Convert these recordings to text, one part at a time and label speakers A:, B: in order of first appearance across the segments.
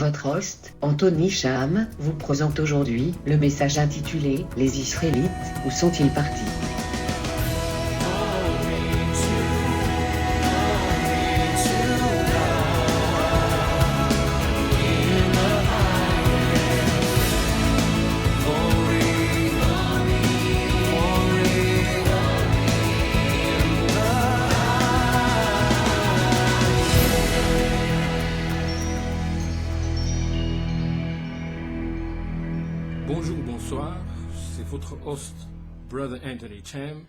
A: votre host, Anthony Cham, vous présente aujourd'hui le message intitulé « Les Israélites, où sont-ils partis ?»
B: Bonjour, bonsoir, c'est votre host, Brother Anthony Cham.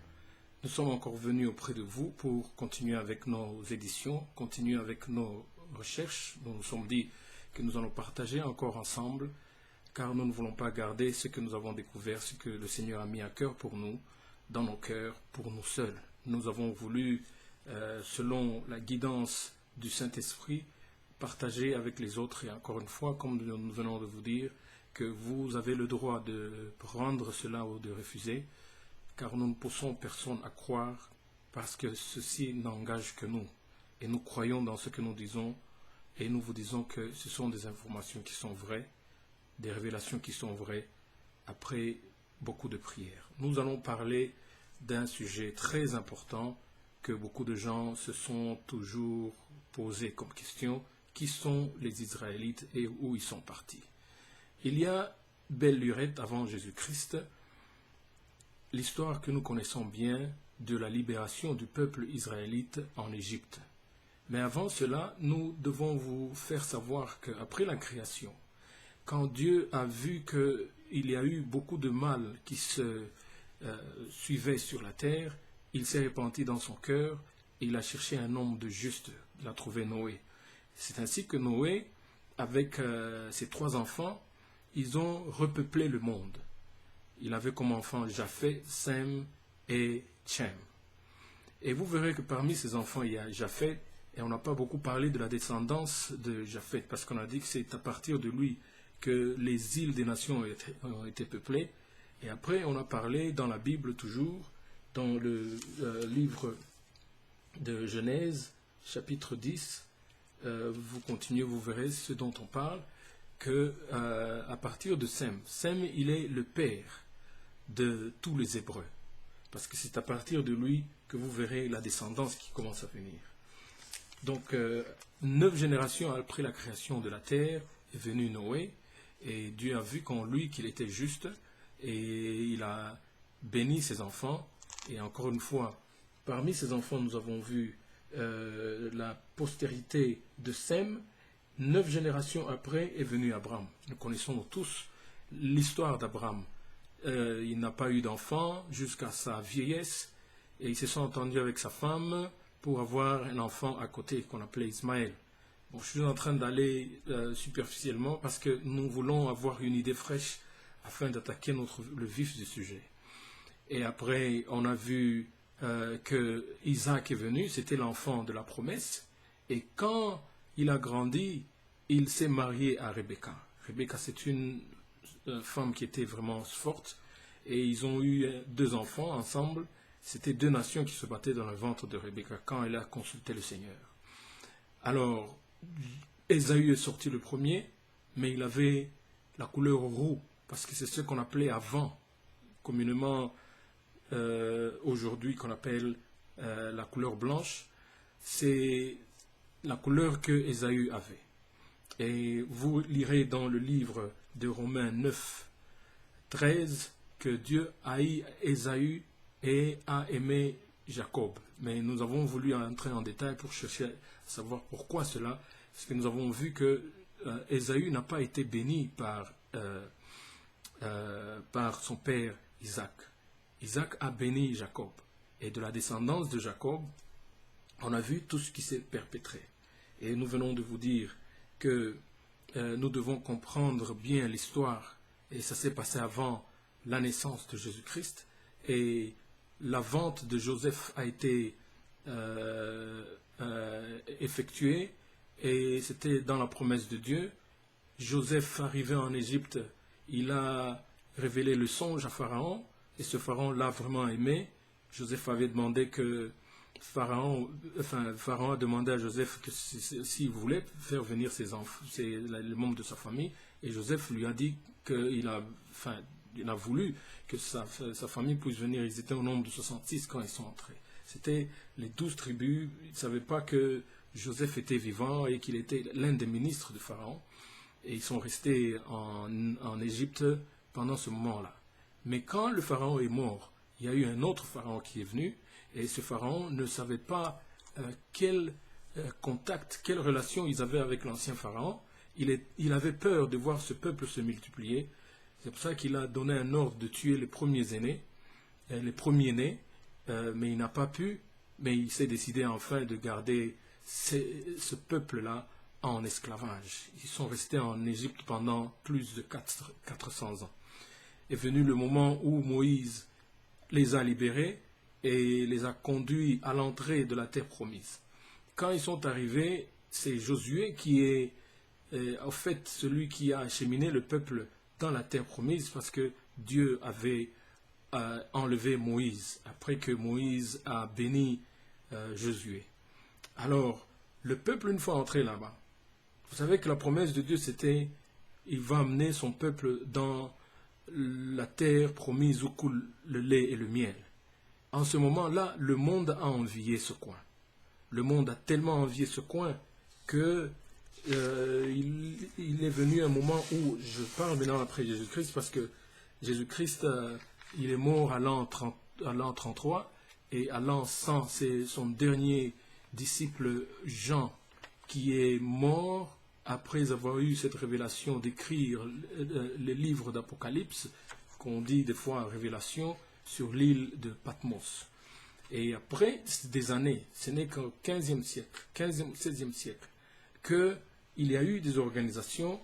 B: Nous sommes encore venus auprès de vous pour continuer avec nos éditions, continuer avec nos recherches. Nous nous sommes dit que nous allons partager encore ensemble, car nous ne voulons pas garder ce que nous avons découvert, ce que le Seigneur a mis à cœur pour nous, dans nos cœurs, pour nous seuls. Nous avons voulu, selon la guidance du Saint-Esprit, partager avec les autres, et encore une fois, comme nous venons de vous dire, que vous avez le droit de prendre cela ou de refuser, car nous ne poussons personne à croire, parce que ceci n'engage que nous. Et nous croyons dans ce que nous disons, et nous vous disons que ce sont des informations qui sont vraies, des révélations qui sont vraies, après beaucoup de prières. Nous allons parler d'un sujet très important que beaucoup de gens se sont toujours posé comme question: qui sont les Israélites et où ils sont partis? Il y a belle lurette avant Jésus-Christ, l'histoire que nous connaissons bien de la libération du peuple israélite en Égypte. Mais avant cela, nous devons vous faire savoir qu'après la création, quand Dieu a vu qu'il y a eu beaucoup de mal qui se suivait sur la terre, il s'est repenti dans son cœur et il a cherché un homme de juste. Il a trouvé Noé. C'est ainsi que Noé, avec ses 3 enfants, ils ont repeuplé le monde. Il avait comme enfants Japheth, Sem et Tchem. Et vous verrez que parmi ces enfants, il y a Japheth, et on n'a pas beaucoup parlé de la descendance de Japheth, parce qu'on a dit que c'est à partir de lui que les îles des nations ont été peuplées. Et après, on a parlé dans la Bible toujours, dans le livre de Genèse, chapitre 10, vous continuez, vous verrez ce dont on parle, que à partir de Sem, il est le père de tous les Hébreux, parce que c'est à partir de lui que vous verrez la descendance qui commence à venir. Donc 9 générations après la création de la terre est venu Noé, et Dieu a vu qu'en lui qu'il était juste, et il a béni ses enfants. Et encore une fois, parmi ses enfants, nous avons vu la postérité de Sem. 9 générations après est venu Abraham. Nous connaissons tous l'histoire d'Abraham. Il n'a pas eu d'enfant jusqu'à sa vieillesse, et il se sont entendus avec sa femme pour avoir un enfant à côté qu'on appelait Ismaël. Bon, je suis en train d'aller superficiellement parce que nous voulons avoir une idée fraîche afin d'attaquer le vif du sujet. Et après, on a vu que Isaac est venu, c'était l'enfant de la promesse, et quand il a grandi, il s'est marié à Rebecca. Rebecca, c'est une femme qui était vraiment forte, et ils ont eu 2 enfants ensemble. C'était 2 nations qui se battaient dans le ventre de Rebecca quand elle a consulté le Seigneur. Alors, Ésaü est sorti le premier, mais il avait la couleur roux, parce que c'est ce qu'on appelait avant, communément aujourd'hui qu'on appelle la couleur blanche. C'est la couleur que Ésaü avait. Et vous lirez dans le livre de Romains 9, 13, que Dieu haït Ésaü et a aimé Jacob. Mais nous avons voulu entrer en détail pour chercher à savoir pourquoi cela. Parce que nous avons vu que Ésaü n'a pas été béni par son père Isaac. Isaac a béni Jacob. Et de la descendance de Jacob, on a vu tout ce qui s'est perpétré. Et nous venons de vous dire que nous devons comprendre bien l'histoire, et ça s'est passé avant la naissance de Jésus-Christ, et la vente de Joseph a été effectuée, et c'était dans la promesse de Dieu. Joseph, arrivé en Égypte, il a révélé le songe à Pharaon, et ce Pharaon l'a vraiment aimé. Joseph avait demandé que Pharaon a demandé à Joseph que s'il voulait faire venir ses enfants, les membres de sa famille, et Joseph lui a dit qu'il a voulu que sa famille puisse venir. Ils étaient au nombre de 66 quand ils sont entrés. C'était les 12 tribus. Ils ne savaient pas que Joseph était vivant et qu'il était l'un des ministres de Pharaon. Et ils sont restés en Égypte pendant ce moment-là. Mais quand le Pharaon est mort, il y a eu un autre Pharaon qui est venu, et ce Pharaon ne savait pas quel contact, quelle relation ils avaient avec l'ancien Pharaon. Il avait peur de voir ce peuple se multiplier. C'est pour ça qu'il a donné un ordre de tuer les premiers-nés, mais il n'a pas pu, mais il s'est décidé enfin de garder ce peuple-là en esclavage. Ils sont restés en Égypte pendant plus de 400 ans. Est venu le moment où Moïse les a libérés et les a conduits à l'entrée de la terre promise. Quand ils sont arrivés, c'est Josué qui est en fait celui qui a acheminé le peuple dans la terre promise, parce que Dieu avait enlevé Moïse après que Moïse a béni Josué. Alors, le peuple, une fois entré là-bas, vous savez que la promesse de Dieu, c'était il va amener son peuple dans la terre promise où coule le lait et le miel. En ce moment-là, le monde a envié ce coin. Le monde a tellement envié ce coin que il est venu un moment où, je parle maintenant après Jésus-Christ, parce que Jésus-Christ, il est mort à l'an 33, et à l'an 100, c'est son dernier disciple Jean qui est mort après avoir eu cette révélation d'écrire les livres d'Apocalypse, qu'on dit des fois révélation, sur l'île de Patmos. Et après des années, ce n'est qu'au 15e siècle, 16e siècle, qu'il y a eu des organisations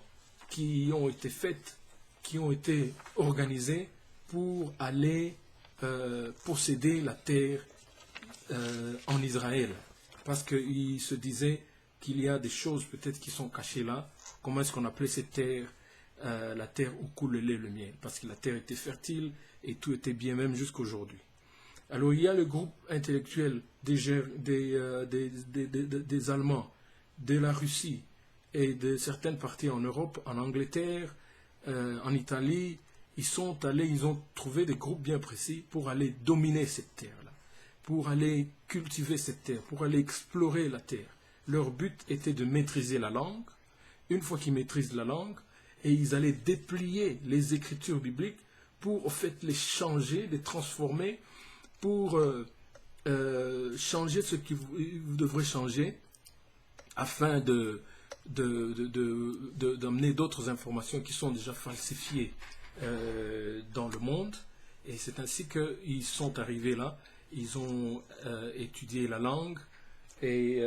B: qui ont été faites, qui ont été organisées pour aller posséder la terre en Israël. Parce qu'il se disait qu'il y a des choses peut-être qui sont cachées là. Comment est-ce qu'on appelait cette terre la terre où coule le lait et le miel? Parce que la terre était fertile et tout était bien, même jusqu'aujourd'hui. Alors il y a le groupe intellectuel des Allemands, de la Russie et de certaines parties en Europe, en Angleterre, en Italie. Ils ont trouvé des groupes bien précis pour aller dominer cette terre-là, pour aller cultiver cette terre, pour aller explorer la terre. Leur but était de maîtriser la langue. Une fois qu'ils maîtrisent la langue, et ils allaient déplier les écritures bibliques pour, au fait, les changer, les transformer, pour changer ce qui vous devrez changer, afin d'amener d'autres informations qui sont déjà falsifiées dans le monde. Et c'est ainsi qu'ils sont arrivés là. Ils ont étudié la langue et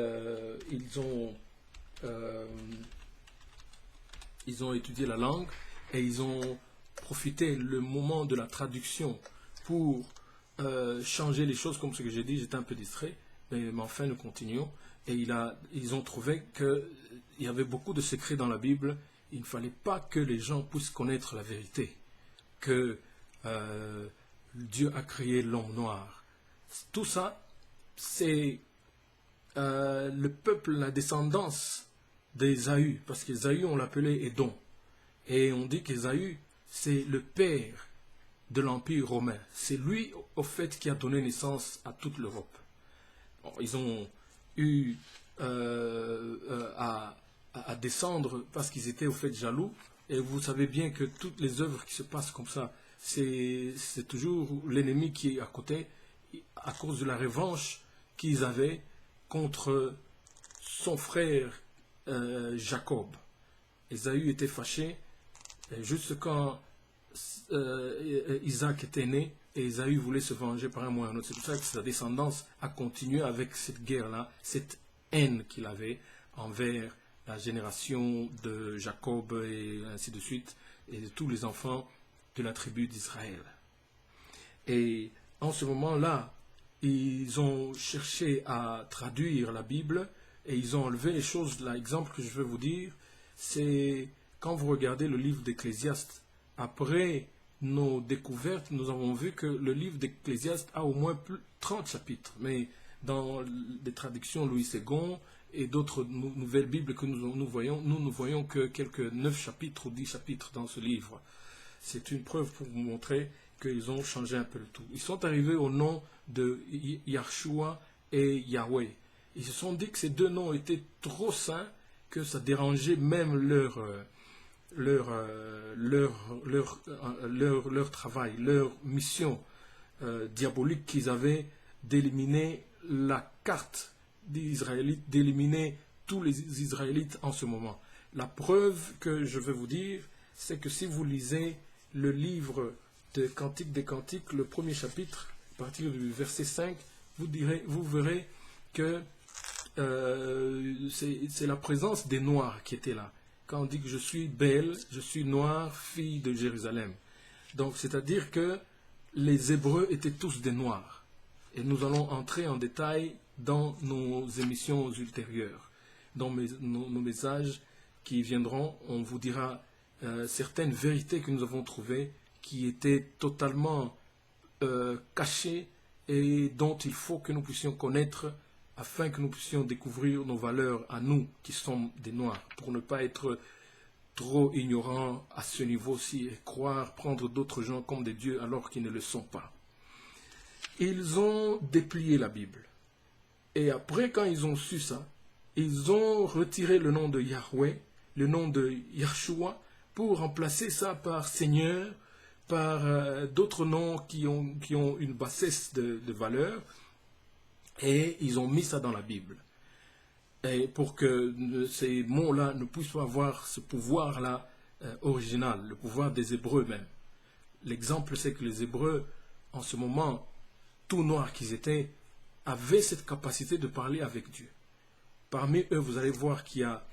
B: ils ont étudié la langue et ils ont profité le moment de la traduction pour changer les choses, comme ce que j'ai dit. J'étais un peu distrait, mais enfin nous continuons. Et ils ont trouvé qu'il y avait beaucoup de secrets dans la Bible. Il ne fallait pas que les gens puissent connaître la vérité, que Dieu a créé l'homme noir. Tout ça, c'est le peuple, la descendance d'Ésaü, parce qu'Ésaü, on l'appelait Édom. Et on dit qu'Ésaü, c'est le père de l'Empire romain. C'est lui, au fait, qui a donné naissance à toute l'Europe. Bon, ils ont eu à descendre parce qu'ils étaient, au fait, jaloux. Et vous savez bien que toutes les œuvres qui se passent comme ça, c'est toujours l'ennemi qui est à côté, à cause de la revanche qu'ils avaient contre son frère Jacob. Ésaü était fâché juste quand Isaac était né, et Ésaü voulait se venger par un moyen ou un autre. C'est pour ça que sa descendance a continué avec cette guerre-là, cette haine qu'il avait envers la génération de Jacob et ainsi de suite, et de tous les enfants de la tribu d'Israël. Et en ce moment-là, ils ont cherché à traduire la Bible et ils ont enlevé les choses. L'exemple que je veux vous dire, c'est quand vous regardez le livre d'Ecclésiaste. Après nos découvertes, nous avons vu que le livre d'Ecclésiaste a au moins 30 chapitres. Mais dans les traductions Louis II et d'autres nouvelles Bibles que nous ne voyons que quelques 9 chapitres ou 10 chapitres dans ce livre. C'est une preuve pour vous montrer qu'ils ont changé un peu le tout. Ils sont arrivés au nom de Yahshua et Yahweh. Ils se sont dit que ces deux noms étaient trop saints, que ça dérangeait même leur travail, leur mission diabolique qu'ils avaient d'éliminer la carte des Israélites, d'éliminer tous les Israélites en ce moment. La preuve que je vais vous dire, c'est que si vous lisez le livre de Cantique des Cantiques, le premier chapitre, à partir du verset 5, vous verrez que c'est la présence des Noirs qui était là. Quand on dit que je suis belle, je suis noire, fille de Jérusalem. Donc, c'est-à-dire que les Hébreux étaient tous des Noirs. Et nous allons entrer en détail dans nos émissions ultérieures. Dans nos messages qui viendront, on vous dira certaines vérités que nous avons trouvées qui étaient totalement cachées et dont il faut que nous puissions connaître afin que nous puissions découvrir nos valeurs à nous qui sommes des Noirs, pour ne pas être trop ignorants à ce niveau-ci et prendre d'autres gens comme des dieux alors qu'ils ne le sont pas. Ils ont déplié la Bible. Et après, quand ils ont su ça, ils ont retiré le nom de Yahweh, le nom de Yahshua, pour remplacer ça par Seigneur, par d'autres noms qui ont une bassesse de valeur, et ils ont mis ça dans la Bible. Et pour que ces mots-là ne puissent pas avoir ce pouvoir-là original, le pouvoir des Hébreux même. L'exemple, c'est que les Hébreux, en ce moment, tout noirs qu'ils étaient, avaient cette capacité de parler avec Dieu. Parmi eux, vous allez voir qu'il y a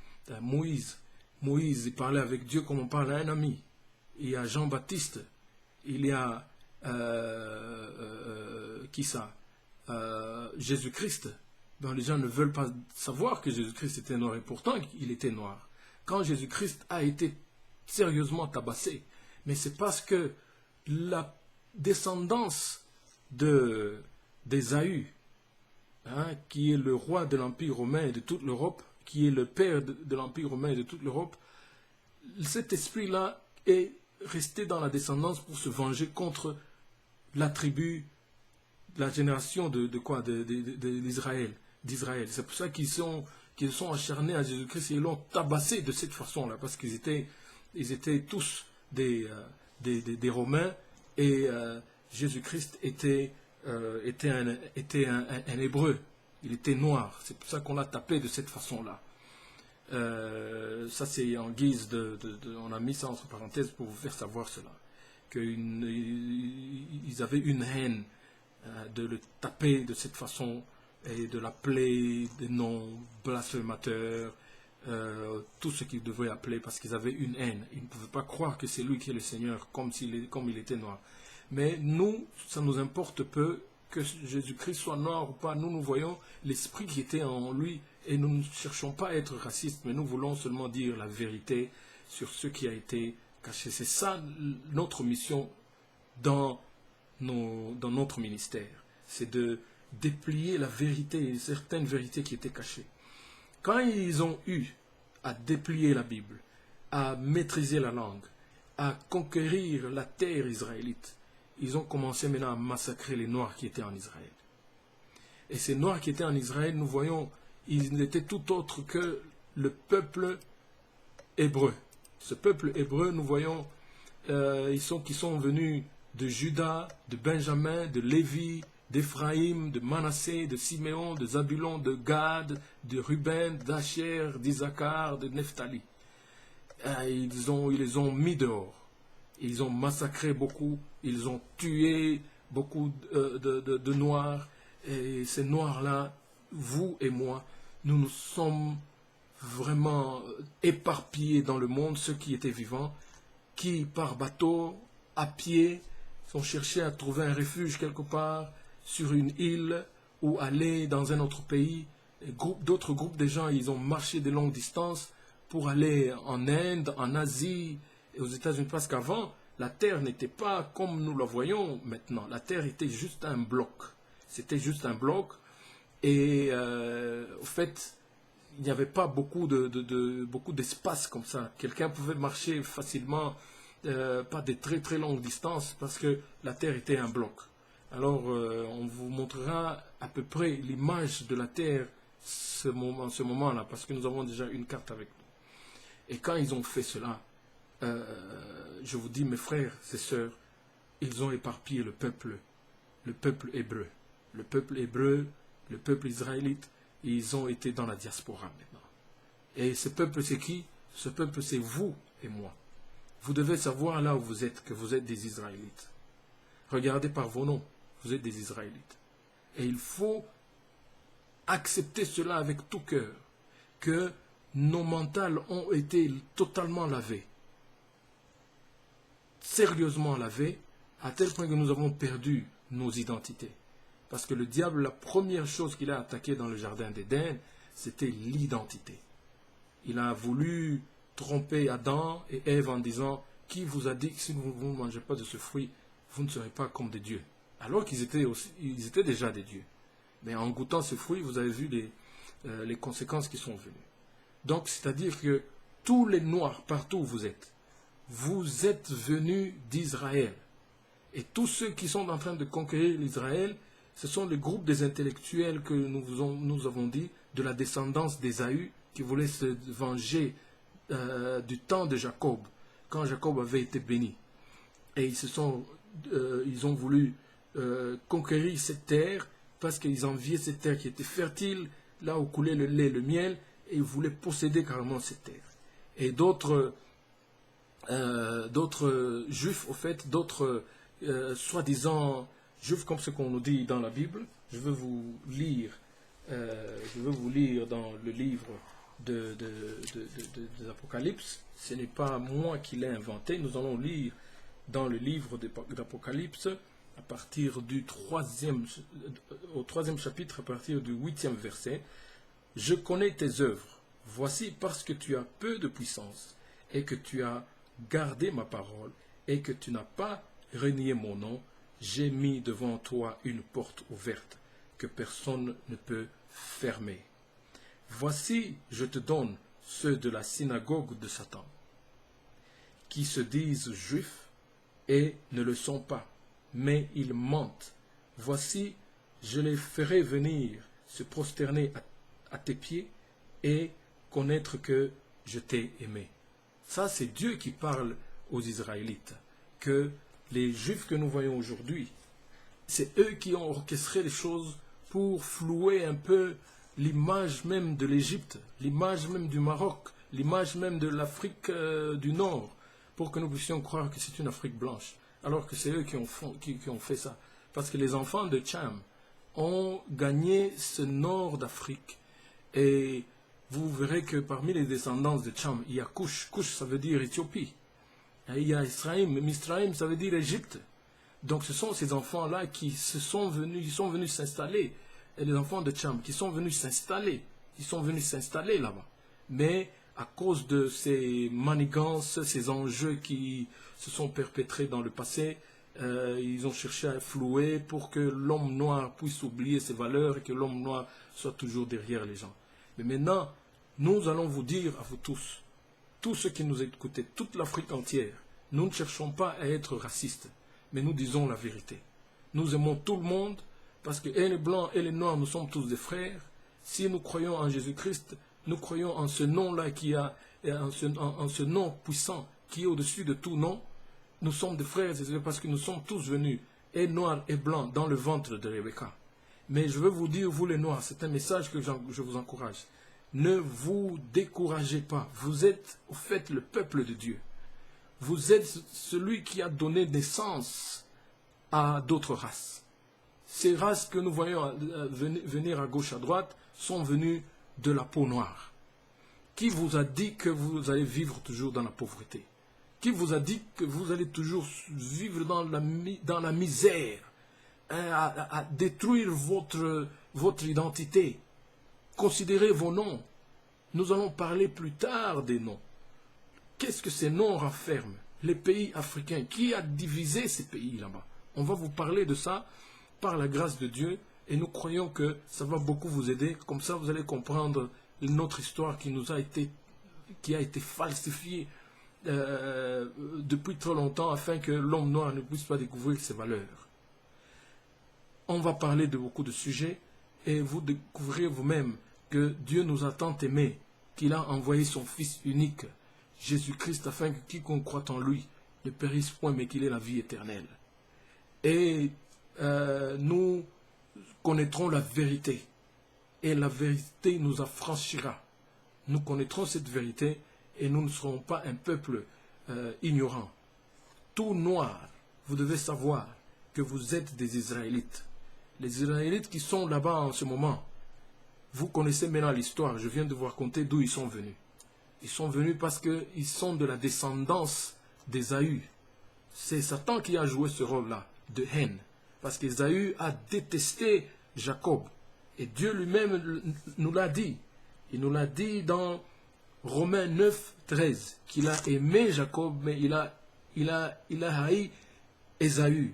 B: Moïse. Moïse, il parlait avec Dieu comme on parle à un ami. Il y a Jean-Baptiste. Il y a qui ça? Jésus-Christ. Donc les gens ne veulent pas savoir que Jésus-Christ était noir, et pourtant il était noir. Quand Jésus-Christ a été sérieusement tabassé, mais c'est parce que la descendance d'Ésaü, qui est le roi de l'Empire romain et de toute l'Europe, qui est le père de l'Empire romain et de toute l'Europe, cet esprit-là est resté dans la descendance pour se venger contre la tribu, la génération d'Israël. C'est pour ça qu'ils sont acharnés à Jésus-Christ et ils l'ont tabassé de cette façon-là, parce qu'ils étaient tous des Romains et Jésus-Christ était un Hébreu. Il était noir. C'est pour ça qu'on l'a tapé de cette façon-là. Ça, c'est en guise on a mis ça entre parenthèses pour vous faire savoir cela. Qu'ils avaient une haine de le taper de cette façon et de l'appeler des noms blasphémateurs, tout ce qu'ils devaient appeler, parce qu'ils avaient une haine. Ils ne pouvaient pas croire que c'est lui qui est le Seigneur, comme il était noir. Mais nous, ça nous importe peu que Jésus-Christ soit noir ou pas. Nous voyons l'esprit qui était en lui et nous ne cherchons pas à être racistes, mais nous voulons seulement dire la vérité sur ce qui a été caché. C'est ça notre mission dans notre ministère. C'est de déplier la vérité, certaines vérités qui étaient cachées. Quand ils ont eu à déplier la Bible, à maîtriser la langue, à conquérir la terre israélite, ils ont commencé maintenant à massacrer les Noirs qui étaient en Israël. Et ces Noirs qui étaient en Israël, nous voyons, ils n'étaient tout autre que le peuple hébreu. Ce peuple hébreu, nous voyons, qui sont venus de Juda, de Benjamin, de Lévi, d'Éphraïm, de Manassé, de Siméon, de Zabulon, de Gad, de Ruben, d'Acher, d'Isaacar, de Nephtali. Ils les ont mis dehors. Ils ont massacré beaucoup, ils ont tué beaucoup de Noirs. Et ces Noirs-là, vous et moi, nous nous sommes vraiment éparpillés dans le monde, ceux qui étaient vivants, qui par bateau, à pied, ont cherché à trouver un refuge quelque part, sur une île, ou aller dans un autre pays. D'autres groupes de gens, ils ont marché de longues distances pour aller en Inde, en Asie, et aux États-Unis, parce qu'avant, la terre n'était pas comme nous la voyons maintenant. La terre était juste un bloc. C'était juste un bloc. Et au fait, il n'y avait pas beaucoup d'espace comme ça. Quelqu'un pouvait marcher facilement, pas des très très longues distances, parce que la terre était un bloc. Alors, on vous montrera à peu près l'image de la terre ce moment-là, parce que nous avons déjà une carte avec nous. Et quand ils ont fait cela, je vous dis, mes frères et sœurs, ils ont éparpillé le peuple hébreu. Le peuple hébreu, le peuple israélite, ils ont été dans la diaspora maintenant. Et ce peuple, c'est qui? Ce peuple, c'est vous et moi. Vous devez savoir là où vous êtes, que vous êtes des Israélites. Regardez par vos noms, vous êtes des Israélites. Et il faut accepter cela avec tout cœur, que nos mentales ont été totalement lavées, sérieusement lavées, à tel point que nous avons perdu nos identités. Parce que le diable, la première chose qu'il a attaquée dans le jardin d'Éden, c'était l'identité. Il a voulu tromper Adam et Ève en disant, qui vous a dit que si vous ne mangez pas de ce fruit, vous ne serez pas comme des dieux. Alors qu'ils étaient déjà des dieux. Mais en goûtant ce fruit, vous avez vu les conséquences qui sont venues. Donc, c'est-à-dire que tous les Noirs, partout où vous êtes venus d'Israël. Et tous ceux qui sont en train de conquérir l'Israël, ce sont les groupes des intellectuels que nous avons dit, de la descendance d'Ésaü, qui voulaient se venger du temps de Jacob, quand Jacob avait été béni. Et ils ont voulu conquérir cette terre, parce qu'ils enviaient cette terre qui était fertile, là où coulait le lait et le miel, et ils voulaient posséder carrément cette terre. Et d'autres juifs, au fait, d'autres soi-disant juifs, comme ce qu'on nous dit dans la Bible, je veux vous lire dans le livre de l'Apocalypse. Ce n'est pas moi qui l'ai inventé, nous allons lire dans le livre d'Apocalypse, à partir du au troisième chapitre, à partir du 8e verset. Je connais tes œuvres. Voici parce que tu as peu de puissance et que tu as gardé ma parole et que tu n'as pas renié mon nom, j'ai mis devant toi une porte ouverte que personne ne peut fermer. Voici, je te donne ceux de la synagogue de Satan, qui se disent juifs et ne le sont pas, mais ils mentent. Voici, je les ferai venir se prosterner à tes pieds et connaître que je t'ai aimé. Ça, c'est Dieu qui parle aux Israélites, que les Juifs que nous voyons aujourd'hui, c'est eux qui ont orchestré les choses pour flouer un peu l'image même de l'Égypte, l'image même du Maroc, l'image même de l'Afrique du Nord, pour que nous puissions croire que c'est une Afrique blanche, alors que c'est eux qui ont fait ça. Parce que les enfants de Cham ont gagné ce nord d'Afrique. Et vous verrez que parmi les descendants de Cham, il y a Cush. Cush, ça veut dire Éthiopie. Et il y a Israël. Misraïm, ça veut dire Égypte. Donc ce sont ces enfants-là qui sont venus s'installer. Et les enfants de Cham qui sont venus s'installer. Ils sont venus s'installer là-bas. Mais à cause de ces manigances, ces enjeux qui se sont perpétrés dans le passé, ils ont cherché à flouer pour que l'homme noir puisse oublier ses valeurs et que l'homme noir soit toujours derrière les gens. Mais maintenant, nous allons vous dire à vous tous ceux qui nous écoutez, toute l'Afrique entière, nous ne cherchons pas à être racistes, mais nous disons la vérité. Nous aimons tout le monde, parce que et les blancs et les noirs, nous sommes tous des frères. Si nous croyons en Jésus-Christ, nous croyons en ce nom-là en ce nom puissant qui est au-dessus de tout nom. Nous sommes des frères, c'est parce que nous sommes tous venus, et noirs et blancs, dans le ventre de Rebecca. Mais je veux vous dire, vous les noirs, c'est un message que je vous encourage. Ne vous découragez pas. Vous êtes, au fait, le peuple de Dieu. Vous êtes celui qui a donné naissance à d'autres races. Ces races que nous voyons venir à gauche, à droite, sont venues de la peau noire. Qui vous a dit que vous allez vivre toujours dans la pauvreté? Qui vous a dit que vous allez toujours vivre dans la misère, à détruire votre identité? Considérez vos noms. Nous allons parler plus tard des noms. Qu'est-ce que ces noms renferment? Les pays africains. Qui a divisé ces pays là-bas? On va vous parler de ça par la grâce de Dieu Et nous croyons que ça va beaucoup vous aider. Comme ça, vous allez comprendre notre histoire qui a été falsifiée depuis trop longtemps afin que l'homme noir ne puisse pas découvrir ses valeurs. On va parler de beaucoup de sujets et vous découvrirez vous-même que Dieu nous a tant aimés qu'il a envoyé son Fils unique, Jésus-Christ, afin que quiconque croit en lui ne périsse point mais qu'il ait la vie éternelle. Et nous connaîtrons la vérité et la vérité nous affranchira. Nous connaîtrons cette vérité et nous ne serons pas un peuple ignorant. Tout noir, vous devez savoir que vous êtes des Israélites. Les Israélites qui sont là-bas en ce moment, vous connaissez maintenant l'histoire, je viens de vous raconter d'où ils sont venus. Ils sont venus parce qu'ils sont de la descendance d'Ésaü. C'est Satan qui a joué ce rôle-là, de haine. Parce qu'Ésaü a détesté Jacob. Et Dieu lui-même nous l'a dit. Il nous l'a dit dans Romains 9, 13, qu'il a aimé Jacob, mais il a haï Ésaü.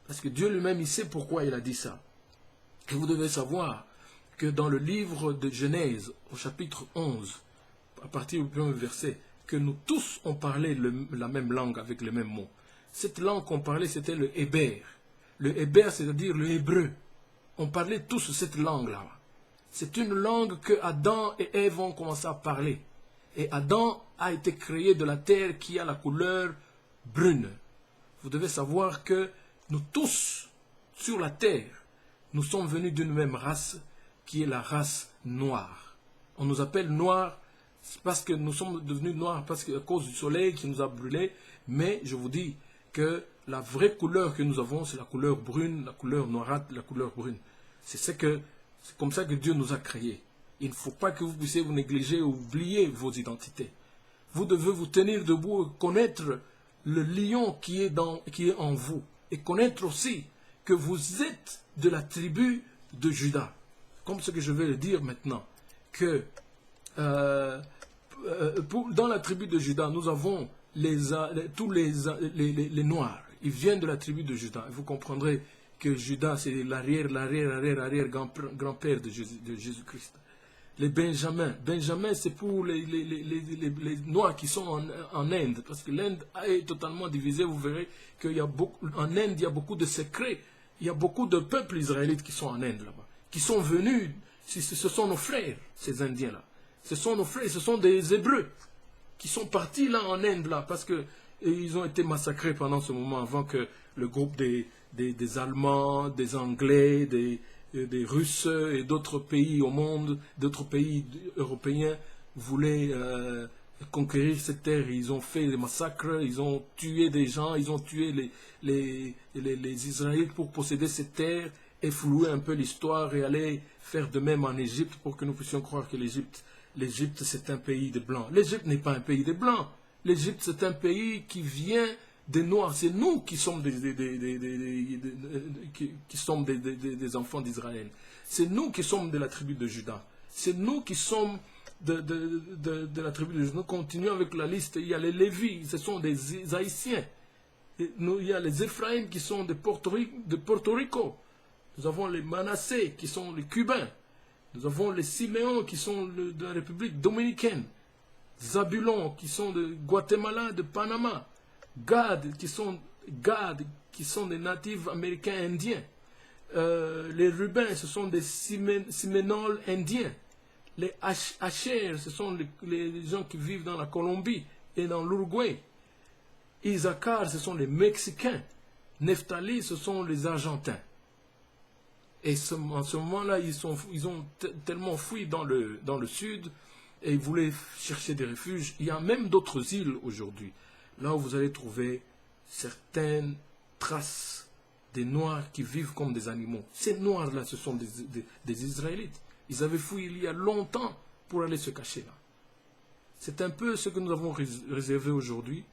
B: Parce que Dieu lui-même, il sait pourquoi il a dit ça. Et vous devez savoir que dans le livre de Genèse, au chapitre 11, à partir du premier verset, que nous tous on parlait la même langue avec les mêmes mots. Cette langue qu'on parlait, c'était le héber. Le héber, c'est-à-dire le hébreu. On parlait tous cette langue-là. C'est une langue que Adam et Ève ont commencé à parler. Et Adam a été créé de la terre qui a la couleur brune. Vous devez savoir que nous tous, sur la terre, nous sommes venus d'une même race, qui est la race noire. On nous appelle noirs parce que nous sommes devenus noirs à cause du soleil qui nous a brûlés. Mais je vous dis que la vraie couleur que nous avons, c'est la couleur brune, la couleur noirâtre, la couleur brune. C'est comme ça que Dieu nous a créés. Il ne faut pas que vous puissiez vous négliger ou oublier vos identités. Vous devez vous tenir debout et connaître le lion qui est en vous. Et connaître aussi que vous êtes de la tribu de Juda. Comme ce que je vais le dire maintenant, que dans la tribu de Juda, nous avons tous les Noirs. Ils viennent de la tribu de Juda. Vous comprendrez que Juda, c'est l'arrière-grand-père de Jésus-Christ. Les Benjamins. Benjamin, c'est pour les Noirs qui sont en Inde. Parce que l'Inde est totalement divisée. Vous verrez qu'en Inde, il y a beaucoup de secrets. Il y a beaucoup de peuples israélites qui sont en Inde là-bas. Qui sont venus. Ce sont nos frères, ces Indiens-là. Ce sont nos frères, ce sont des Hébreux. Qui sont partis là en Inde là. Parce qu'ils ont été massacrés pendant ce moment. Avant que le groupe des Allemands, des Anglais, des Russes et d'autres pays au monde, d'autres pays européens voulaient conquérir cette terre. Ils ont fait des massacres, ils ont tué des gens, ils ont tué les Israélites pour posséder cette terre et flouer un peu l'histoire et aller faire de même en Égypte pour que nous puissions croire que l'Égypte c'est un pays de blancs. L'Égypte n'est pas un pays de blancs. L'Égypte c'est un pays qui vient des Noirs. C'est nous qui sommes des enfants d'Israël. C'est nous qui sommes de la tribu de Juda. C'est nous qui sommes de la tribu de Juda. Nous continuons avec la liste. Il y a les Lévis, ce sont des Haïtiens. Il y a les Éphraïm qui sont de Porto Rico. Nous avons les Manassés qui sont les Cubains. Nous avons les Siméons qui sont de la République dominicaine. Zabulon qui sont de Guatemala, de Panama. Gad qui sont des natifs américains indiens. Les Rubins, ce sont des Séménoles indiens. Les Asher, ce sont les gens qui vivent dans la Colombie et dans l'Uruguay. Issachar, ce sont les Mexicains. Nephtali, ce sont les Argentins. Et en ce moment-là, ils ont tellement fui dans le sud et ils voulaient chercher des refuges. Il y a même d'autres îles aujourd'hui, là où vous allez trouver certaines traces des Noirs qui vivent comme des animaux. Ces Noirs-là, ce sont des Israélites. Ils avaient fui il y a longtemps pour aller se cacher là. C'est un peu ce que nous avons réservé aujourd'hui,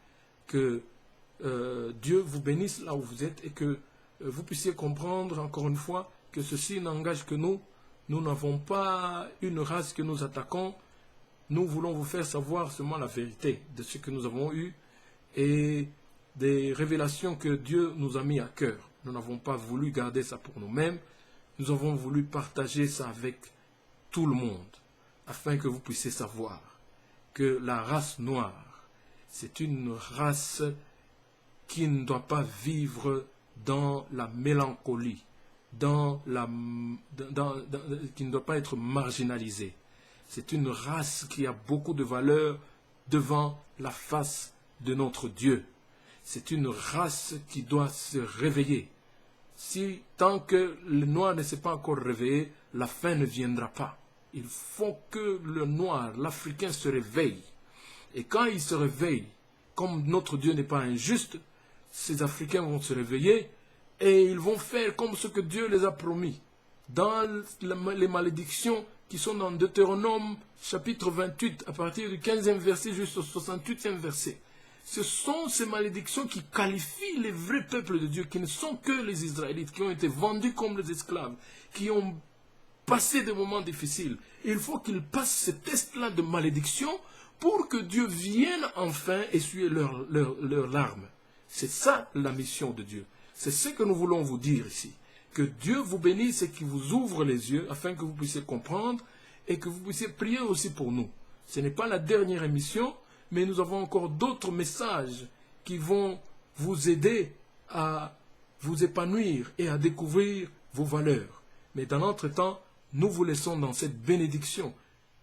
B: que Dieu vous bénisse là où vous êtes et que vous puissiez comprendre encore une fois que ceci n'engage que nous. Nous n'avons pas une race que nous attaquons. Nous voulons vous faire savoir seulement la vérité de ce que nous avons eu et des révélations que Dieu nous a mis à cœur. Nous n'avons pas voulu garder ça pour nous-mêmes. nous avons voulu partager ça avec tout le monde, afin que vous puissiez savoir que la race noire, c'est une race qui ne doit pas vivre dans la mélancolie, qui ne doit pas être marginalisée. C'est une race qui a beaucoup de valeur devant la face de notre Dieu. C'est une race qui doit se réveiller. Si tant que le noir ne s'est pas encore réveillé, la fin ne viendra pas. Il faut que le noir, l'Africain se réveille. Et quand il se réveille, comme notre Dieu n'est pas injuste, ces Africains vont se réveiller et ils vont faire comme ce que Dieu les a promis. Dans les malédictions qui sont dans Deutéronome chapitre 28, à partir du 15e verset jusqu'au 68e verset. Ce sont ces malédictions qui qualifient les vrais peuples de Dieu, qui ne sont que les Israélites, qui ont été vendus comme des esclaves, qui ont passé des moments difficiles. Il faut qu'ils passent ce test-là de malédiction pour que Dieu vienne enfin essuyer leurs larmes. C'est ça la mission de Dieu. C'est ce que nous voulons vous dire ici. Que Dieu vous bénisse et qu'il vous ouvre les yeux afin que vous puissiez comprendre et que vous puissiez prier aussi pour nous. Ce n'est pas la dernière émission, mais nous avons encore d'autres messages qui vont vous aider à vous épanouir et à découvrir vos valeurs. Mais dans l'entretemps, nous vous laissons dans cette bénédiction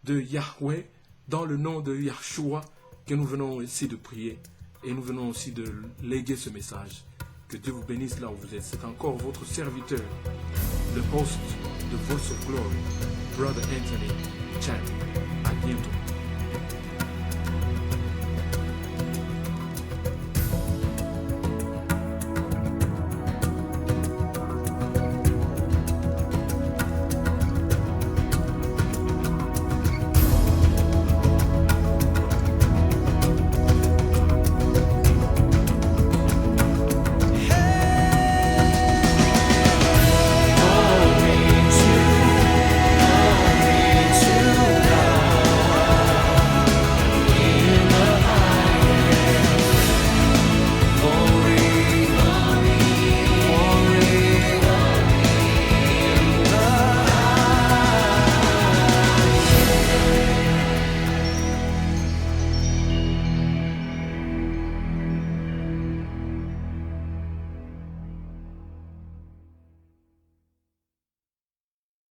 B: de Yahweh, dans le nom de Yahshua, que nous venons ici de prier. Et nous venons aussi de léguer ce message. Que Dieu vous bénisse là où vous êtes. C'est encore votre serviteur, le host de Voice of Glory, Brother Anthony Chan. À bientôt.